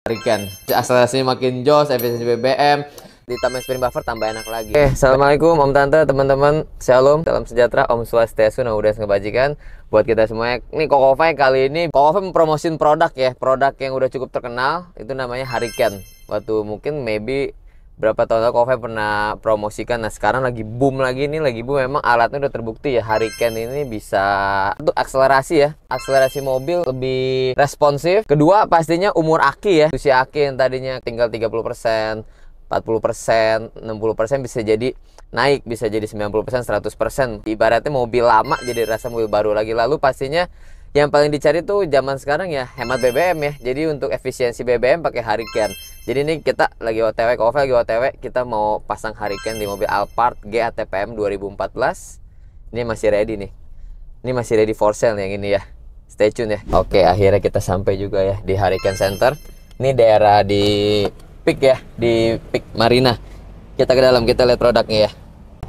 Hurricane. Akselerasinya makin jos, efisiensi BBM, ditambah spring buffer tambah enak lagi. Assalamualaikum Om Tante, teman-teman. Shalom, salam sejahtera, Om Swastiastu, Namo Buddhaya, ngebajikan buat kita semuanya. Nih Kokofai kali ini, Kokofai mempromosin produk ya, produk yang udah cukup terkenal, itu namanya Hurricane. Waktu mungkin maybe berapa tahun lalu Kokofai pernah promosikan. Nah sekarang lagi boom lagi nih, lagi boom. Memang alatnya udah terbukti ya, Hurricane ini bisa untuk akselerasi ya, akselerasi mobil lebih responsif. Kedua pastinya umur aki ya, usia aki yang tadinya tinggal 30%, 40%, 60% bisa jadi naik, bisa jadi 90%, 100%. Ibaratnya mobil lama jadi rasa mobil baru lagi. Lalu pastinya yang paling dicari tuh zaman sekarang ya hemat BBM ya. Jadi untuk efisiensi BBM pakai Hurricane. Jadi ini kita lagi OTW, Kokofai lagi OTW, kita mau pasang Hurricane di mobil Alphard GATPM 2014. Ini masih ready nih. Ini masih ready for sale yang ini ya. Stay tune ya. Oke, akhirnya kita sampai juga ya di Hurricane Center. Ini daerah di Peak ya, di Peak Marina. Kita ke dalam, kita lihat produknya ya.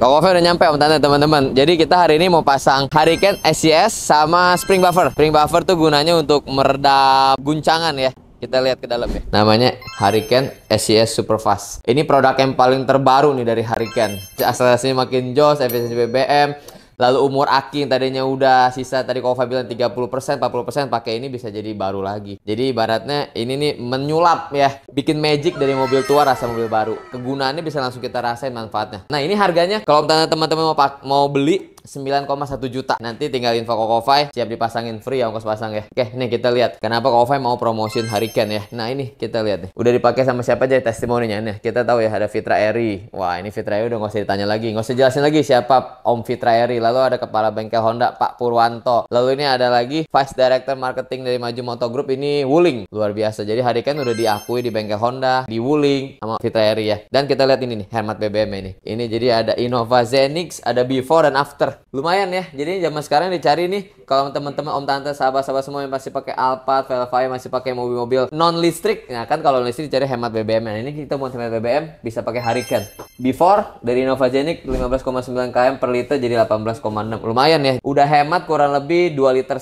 Kokofai udah nyampe Om Tante, teman-teman. Jadi kita hari ini mau pasang Hurricane SCS sama spring buffer. Spring buffer tuh gunanya untuk meredam guncangan ya. Kita lihat ke dalam ya. Namanya Hurricane SCS Superfast. Ini produk yang paling terbaru nih dari Hurricane. Akselerasinya makin jos, efisiensi BBM. Lalu umur aki yang tadinya udah sisa, tadi Kokofai bilang 30%, 40%, pakai ini bisa jadi baru lagi. Jadi ibaratnya ini nih menyulap ya, bikin magic dari mobil tua rasa mobil baru. Kegunaannya bisa langsung kita rasain manfaatnya. Nah ini harganya kalau teman-teman mau beli 9,1 juta. Nanti tinggal info Kokofai, siap dipasangin free ya ongkos pasang ya. Oke, nih kita lihat kenapa Kokofai mau promosin Hurricane ya. Nah ini kita lihat nih, udah dipakai sama siapa aja testimoninya nih. Kita tahu ya ada Fitra Eri. Wah ini Fitra Eri udah nggak usah ditanya lagi, nggak usah jelasin lagi siapa Om Fitra Eri. Lalu ada kepala bengkel Honda Pak Purwanto. Lalu ini ada lagi Vice Director Marketing dari Maju Moto Group, ini Wuling. Luar biasa. Jadi Hurricane udah diakui di bengkel Honda, di Wuling sama Fitra Eri ya. Dan kita lihat ini nih hemat BBM ini. Ini jadi ada Innova Zenix, ada before dan after. Lumayan ya. Jadi zaman sekarang dicari nih kalau teman-teman Om Tante, sahabat-sahabat semua yang masih pakai Alphard, Velfire, masih pakai mobil-mobil non listrik. Nah kan kalau listrik dicari hemat BBM. Nah ini kita mau hemat BBM bisa pakai Hurricane. Before dari Innova Zenix 15,9 km per liter jadi 18,6. Lumayan ya. Udah hemat kurang lebih 2,5 liter.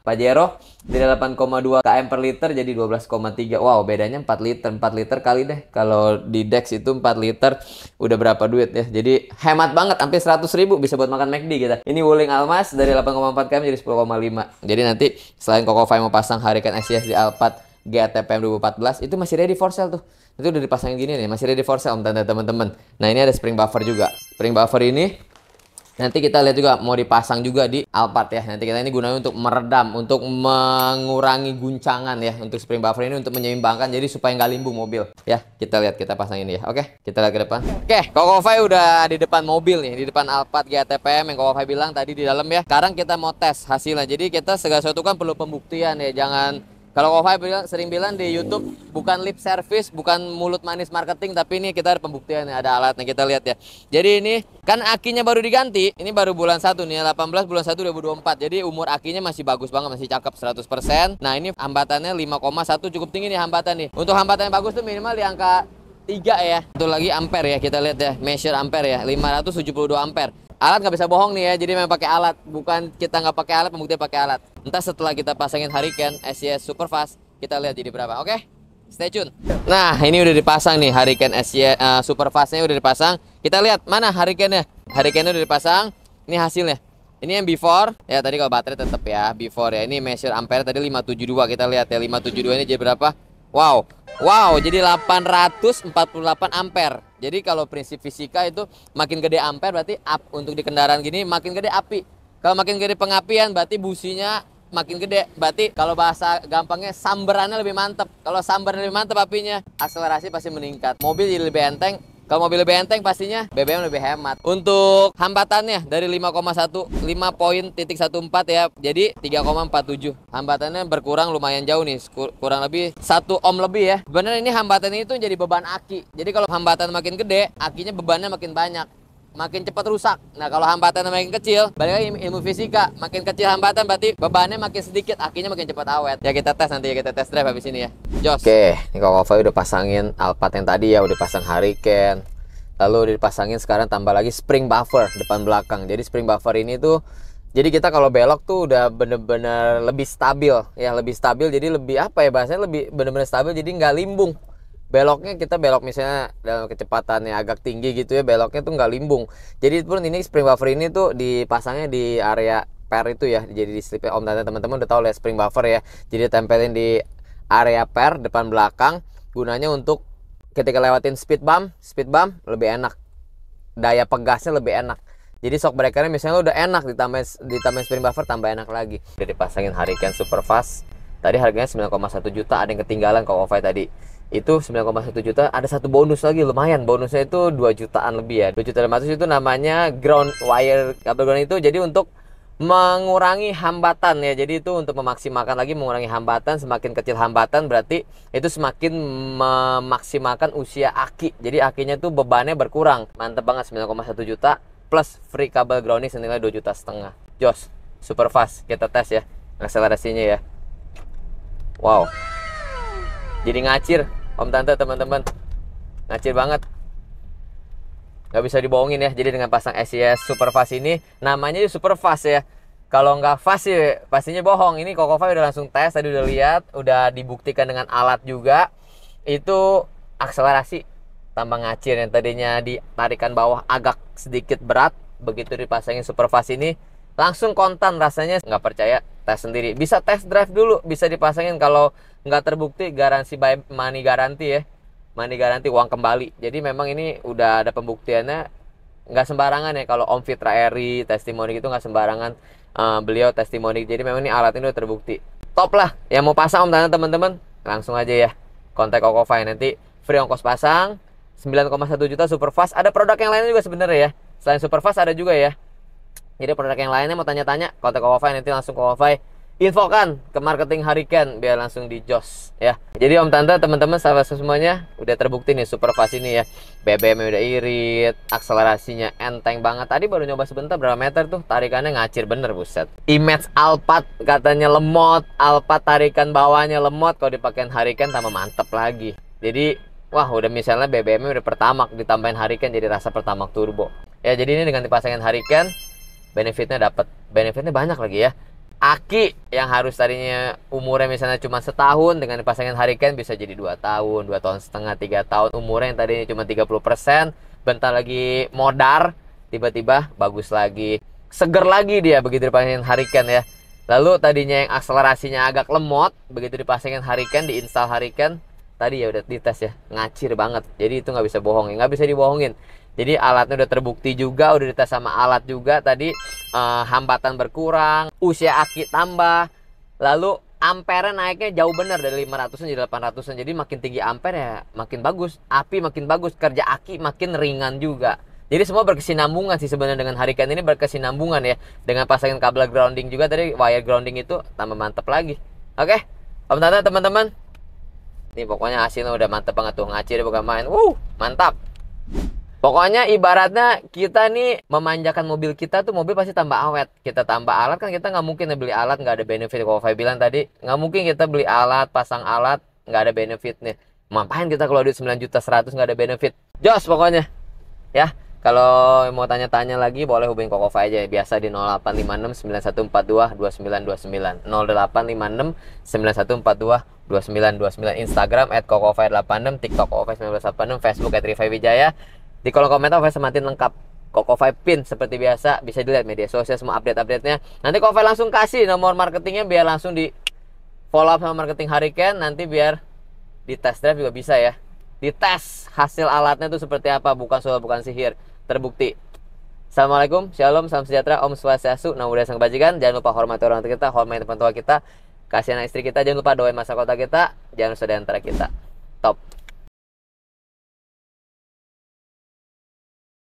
Pajero dari 8,2 km per liter jadi 12,3. Wow, bedanya 4 liter. 4 liter kali deh. Kalau di Dex itu 4 liter udah berapa duit ya. Jadi hemat banget, hampir 100.000 bisa buat makan McD kita. Ini Wuling Almas dari 8,4 km jadi 10,5. Jadi nanti selain Kokofai mau pasang Hurricane SCS di Alphard GATPM 2014, itu masih ready for sale tuh. Itu udah dipasangin gini nih, masih ready for sale Om Tante, teman-teman. Nah, ini ada spring buffer juga. Spring buffer ini nanti kita lihat juga mau dipasang juga di Alphard ya. Nanti kita ini gunanya untuk meredam, untuk mengurangi guncangan ya. Untuk spring buffer ini untuk menyeimbangkan jadi supaya nggak limbung mobil ya. Kita lihat, kita pasang ini ya. Oke, kita lihat ke depan. Oke, Kokofai udah di depan mobil nih, di depan Alphard GATPM yang Kokofai bilang tadi di dalam ya. Sekarang kita mau tes hasilnya. Jadi kita segala sesuatu kan perlu pembuktian ya. Jangan, kalau Kokofai sering bilang di YouTube, bukan lip service, bukan mulut manis marketing, tapi ini kita ada pembuktian, ada alatnya, kita lihat ya. Jadi ini kan akinya baru diganti, ini baru bulan 1 nih, 18 bulan 1 2024. Jadi umur akinya masih bagus banget, masih cakep 100%. Nah ini hambatannya 5,1, cukup tinggi nih hambatan nih. Untuk hambatan yang bagus tuh minimal di angka 3 ya. Satu lagi ampere ya, kita lihat ya, measure ampere ya, 572 ampere. Alat nggak bisa bohong nih ya, jadi memang pakai alat, bukan kita nggak pakai alat, pembuktian pakai alat. Entah setelah kita pasangin Hurricane SCS Superfast, kita lihat jadi berapa. Oke, stay tune. Nah, ini udah dipasang nih Hurricane SCS Superfastnya udah dipasang. Kita lihat mana Hurricane-nya. Hurricane-nya udah dipasang. Ini hasilnya. Ini yang before ya, tadi kalau baterai tetap ya before ya. Ini measure ampere tadi 572, kita lihat ya 572 ini jadi berapa? Wow, jadi 848 ampere. Jadi kalau prinsip fisika itu makin gede ampere berarti up untuk di kendaraan gini makin gede api. Kalau makin gede pengapian berarti businya makin gede. Berarti kalau bahasa gampangnya samberannya lebih mantep. Kalau samberannya lebih mantep apinya, akselerasi pasti meningkat. Mobil jadi lebih enteng. Kalau mobil lebih enteng pastinya BBM lebih hemat. Untuk hambatannya dari 5,14 ya, jadi 3,47. Hambatannya berkurang lumayan jauh nih, kurang lebih 1 ohm lebih ya. Sebenarnya ini hambatan itu jadi beban aki. Jadi kalau hambatan makin gede, akinya bebannya makin banyak, makin cepat rusak. Nah kalau hambatan makin kecil, balik lagi ilmu fisika, makin kecil hambatan berarti bebannya makin sedikit, akinya makin cepat awet. Ya kita tes nanti ya, kita tes drive habis ini ya. Jos. Oke, ini Kokofai udah pasangin Alphard yang tadi ya, udah pasang Hurricane. Lalu udah dipasangin sekarang tambah lagi spring buffer depan belakang. Jadi spring buffer ini tuh Jadi kita kalau belok tuh udah bener-bener lebih stabil ya, lebih stabil. Jadi lebih apa ya bahasanya, lebih bener-bener stabil. Jadi nggak limbung. Beloknya kita belok misalnya dalam kecepatannya agak tinggi gitu ya, beloknya tuh nggak limbung. Jadi pun ini spring buffer ini tuh dipasangnya di area per itu ya. Jadi di slipnya Om Tante teman-teman udah tahu lah spring buffer ya. Jadi tempelin di area per depan belakang. Gunanya untuk ketika lewatin speed bump lebih enak. Daya pegasnya lebih enak. Jadi shock breakernya misalnya udah enak, ditambahin spring buffer tambah enak lagi. Udah dipasangin Hurricane super fast. Tadi harganya 9,1 juta, ada yang ketinggalan Koko Five tadi. Itu 9,1 juta, ada satu bonus lagi lumayan. Bonusnya itu 2 jutaan lebih ya. 2 juta 500 itu namanya ground wire kabel ground itu jadi untuk mengurangi hambatan ya. Jadi itu untuk memaksimalkan lagi, mengurangi hambatan. Semakin kecil hambatan berarti itu semakin memaksimalkan usia aki. Jadi akinya tuh bebannya berkurang. Mantep banget, 9,1 juta plus free kabel grounding senilai 2,5 juta. Jos, super fast. Kita tes ya akselerasinya ya. Wow. Jadi ngacir, Om Tante teman-teman. Ngacir banget. Nggak bisa dibohongin ya. Jadi dengan pasang SCS super fast ini, namanya super fast ya. Kalau nggak fast sih pastinya bohong. Ini Koko Five udah langsung tes, tadi udah lihat, udah dibuktikan dengan alat juga. Itu akselerasi tambah ngacir. Yang tadinya ditarikan bawah agak sedikit berat, begitu dipasangin super fast ini langsung kontan rasanya. Nggak percaya, tes sendiri. Bisa test drive dulu, bisa dipasangin. Kalau nggak terbukti, garansi by money garanti ya, money garanti, uang kembali. Jadi memang ini udah ada pembuktiannya, nggak sembarangan ya. Kalau Om Fitra Eri testimoni gitu nggak sembarangan, beliau testimoni. Jadi memang ini alat ini udah terbukti top lah. Yang mau pasang Om Tante teman-teman langsung aja ya kontak Koko Five, nanti free ongkos pasang. 9,1 juta super fast. Ada produk yang lainnya juga sebenarnya ya, selain super fast ada juga ya. Jadi produk yang lainnya mau tanya-tanya, kontak Koko Five, nanti langsung Koko Five infokan ke marketing Hurricane biar langsung di jos ya. Jadi Om Tante teman-teman sahabat semuanya udah terbukti nih super fast ini ya. BBM udah irit, akselerasinya enteng banget. Tadi baru nyoba sebentar, berapa meter tuh, tarikannya ngacir bener, buset. Image Alphard katanya lemot, Alphard tarikan bawahnya lemot, kalau dipakein Hurricane tambah mantep lagi. Jadi wah, udah misalnya BBM udah Pertamax ditambahin Hurricane jadi rasa Pertamax turbo. Ya, jadi ini dengan dipasangin Hurricane benefitnya dapat. Benefitnya banyak lagi ya. Aki yang harus tadinya umurnya misalnya cuma setahun, dengan dipasangin Hurricane bisa jadi 2 tahun, 2 tahun setengah, 3 tahun. Umurnya yang tadinya cuma 30%, bentar lagi modar, tiba-tiba bagus lagi. Seger lagi dia begitu dipasangin Hurricane ya. Lalu tadinya yang akselerasinya agak lemot, begitu dipasangin Hurricane, diinstal Hurricane, tadi ya udah dites ya, ngacir banget. Jadi itu nggak bisa bohong, nggak bisa dibohongin. Jadi alatnya udah terbukti juga, udah dites sama alat juga tadi. Hambatan berkurang, usia aki tambah, lalu ampere naiknya jauh bener dari 500-an jadi 800-an. Jadi makin tinggi ampere ya makin bagus, api makin bagus, kerja aki makin ringan juga. Jadi semua berkesinambungan sih sebenarnya dengan Hurricane ini, berkesinambungan ya. Dengan pasangin kabel grounding juga tadi, wire grounding itu tambah mantep lagi. Oke, Om Tante teman-teman, ini pokoknya hasilnya udah mantep banget tuh, ngacir bukan main. Mantap. Pokoknya ibaratnya kita nih memanjakan mobil kita tuh, mobil pasti tambah awet. Kita tambah alat kan, kita nggak mungkin beli alat nggak ada benefit. Kalau Fai bilang tadi, nggak mungkin kita beli alat, pasang alat nggak ada benefitnya. Ngapain kita kalau duit 9 juta 100 nggak ada benefit? Jos pokoknya ya. Kalau mau tanya-tanya lagi boleh hubungin Koko Fai aja, biasa di 0856 9142 2929, 0856 9142 2929, Instagram @kokofai86, TikTok kokofai1986, Facebook @rifaiwijaya. Di kolom komentar Koko Fai sematin lengkap, Koko Fai pin seperti biasa, bisa dilihat media sosial semua update-update-nya. Nanti Koko Fai langsung kasih nomor marketingnya biar langsung di follow up sama marketing Hurricane, nanti biar di test drive juga bisa ya. Dites hasil alatnya itu seperti apa, bukan soal bukan sihir, terbukti. Assalamualaikum, shalom, salam sejahtera, Om Swastiastu, Namo Buddhaya Sang Kebajikan. Jangan lupa hormati orang tua kita, hormati teman tua kita, kasihan istri kita, jangan lupa doain masa kota kita, jangan lupa di antara kita. Top.